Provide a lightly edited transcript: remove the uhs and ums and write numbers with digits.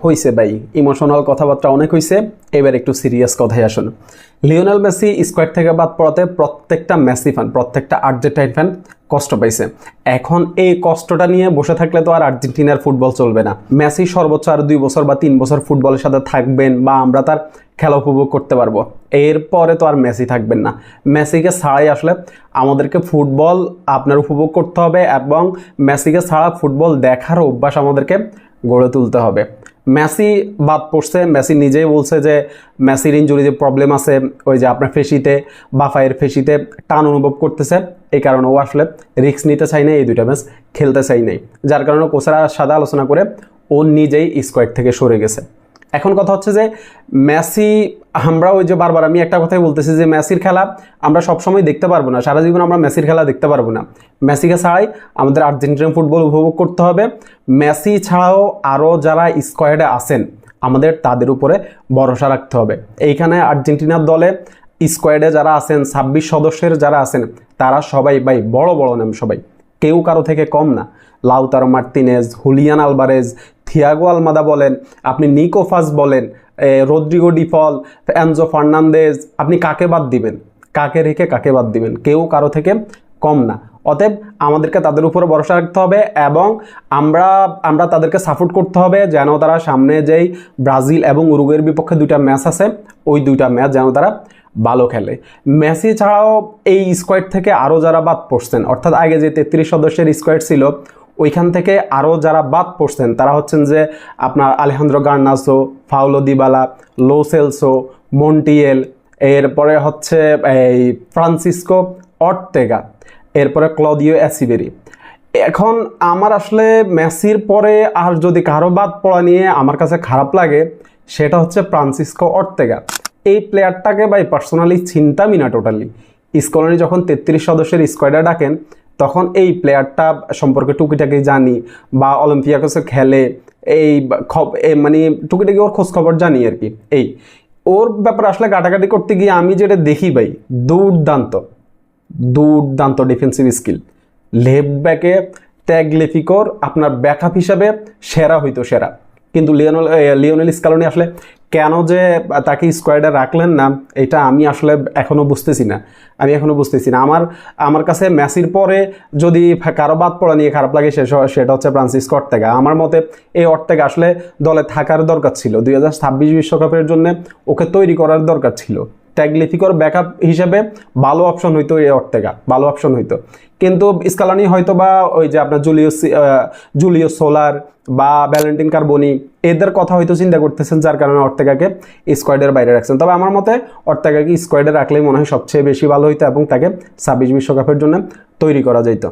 হইছে ভাই, ইমোশনাল কথাবার্তা অনেক হইছে, এবার একটু সিরিয়াস কথায় আসুন। লিওনেল মেসি স্কোয়াড থেকে বাদ পড়াতে প্রত্যেকটা মেসি ফ্যান, প্রত্যেকটা আর্জেন্টাইন ফ্যান কষ্ট পাইছে। এখন এই কষ্টটা নিয়ে বসে থাকলে তো আর আর্জেন্টিনার ফুটবল চলবে না। মেসি সর্বোচ্চ আর 2 বছর বা 3 বছর ফুটবলের সাথে থাকবেন বা আমরা তার খেলা উপভোগ করতে পারবো, এরপরে তো আর মেসি থাকবেন না। মেসিকে ছাড়াই আসলে আমাদেরকে ফুটবল আপনার উপভোগ করতে হবে এবং মেসিকে ছাড়া ফুটবল দেখার অভ্যাস আমাদেরকে গড়ে তুলতে হবে। মেসি বাদ পড়ছে, মেসি নিজেই বলছে যে মেসির ইনজুরি যে প্রবলেম আছে, ওই যে আপনার ফেসিতে বা পায়ের ফেসিতে টান অনুভব করতেছে, এই কারণে ও আসলে রিস্ক নিতে চাই না, এই 2টা ম্যাচ খেলতে চাই নাই, যার কারণে কোচের সাথে আলোচনা করে ও নিজেই স্কোয়াড থেকে সরে গেছে। এখন কথা হচ্ছে যে মেসি, আমরা ওই যে বারবার আমি একটা কথাই বলতেছি যে মেসির খেলা আমরা সবসময় দেখতে পারবো না, সারা জীবন আমরা মেসির খেলা দেখতে পারবো না। মেসিকে ছাড়াই আমাদের আর্জেন্টিনার ফুটবল উপভোগ করতে হবে। মেসি ছাড়াও আরও যারা স্কোয়াডে আছেন আমাদের তাদের উপরে ভরসা রাখতে হবে। এইখানে আর্জেন্টিনার দলে স্কোয়াডে যারা আছেন 26 সদস্যের যারা আছেন তারা সবাই ভাই বড় বড় নাম, সবাই কেউ কারো থেকে কম না। Lautaro Martinez, Julian Alvarez, Thiago Almada বলেন, আপনি নিকো ফাস বলেন, রদ্রিগো ডিফল, এনজো ফার্নান্দেজ, আপনি কাকে বাদ দিবেন, কাকে রেখে কাকে বাদ দিবেন? কেউ কারো থেকে কম না। অতএব আমাদেরকে তাদের উপরে ভরসা রাখতে হবে এবং আমরা তাদেরকে সাপোর্ট করতে হবে যেন তারা সামনে যেই ব্রাজিল এবং উরুগুয়ের বিপক্ষে 2টা ম্যাচ আছে, ওই 2টা ম্যাচ যেন তারা ভালো খেলে। মেসি ছাড়াও এই স্কোয়াড থেকে আরও যারা বাদ পড়ছেন, অর্থাৎ আগে যে 33 সদস্যের স্কোয়াড ছিল ওইখান থেকে আরও যারা বাদ পড়ছেন তারা হচ্ছেন যে আপনার Alejandro Garnacho, Paulo Dybala, Lo Celso, Montiel, এরপরে হচ্ছে এই ফ্রান্সিসকো অর্তেগা, এরপরে ক্লদিও এসিবেরি। এখন আমার আসলে মেসির পরে আর যদি কারো বাদ পড়া নিয়ে আমার কাছে খারাপ লাগে সেটা হচ্ছে ফ্রান্সিসকো অর্তেগা। এই প্লেয়ারটাকে ভাই পার্সোনালি চিন্তামই না টোটালি। স্কলানি যখন 33 সদস্যের স্কোয়াডে ডাকেন তখন এই প্লেয়ারটা সম্পর্কে টুকিটাকি জানি বা অলিম্পিয়াকোসে খেলে, এই মানে টুকিটাকি ওর খোঁজ খবর জানি আর কি। এই ওর ব্যাপারে আসলে গাটাগাটি করতে গিয়ে আমি যেটা দেখি ভাই, দুর্দান্ত দুর্দান্ত ডিফেন্সিভ স্কিল। লেফট ব্যাকে ট্যাগলিফিকোর আপনার ব্যাকআপ হিসাবে সেরা হইতো সেরা, কিন্তু লিওনেল স্কালোনি আসলে কেন যে তাকে স্কোয়াডে রাখলেন না এটা আমি আসলে এখনও বুঝতেছি না। আমার কাছে মেসির পরে যদি কারো বাদ পড়া নিয়ে খারাপ লাগে সেটা হচ্ছে ফ্রান্সিসকো অর্তেগা। আমার মতে এই অর্তেগা আসলে দলে থাকার দরকার ছিল, 2026 বিশ্বকাপের জন্য ওকে তৈরি করার দরকার ছিল। ট্যাগলিফিকোর ব্যাকআপ হিসেবে ভালো অপশন হইতো এই অর্তেগা, ভালো অপশন হইতো। কিন্তু স্কালানি হয়তো বা ওই যে আপনার জুলিও সোলার বা ভ্যালেন্টিন কার্বনি এদের কথা হয়তো চিন্তা করতেছেন, যার কারণে অর্তেগাকে স্কোয়াডের বাইরে রাখছেন। তবে আমার মতে অর্তেগাকে স্কোয়াডে রাখলেই মনে হয় সবচেয়ে বেশি ভালো হইতো এবং তাকে 26 বিশ্বকাপের জন্য তৈরি করা যেত।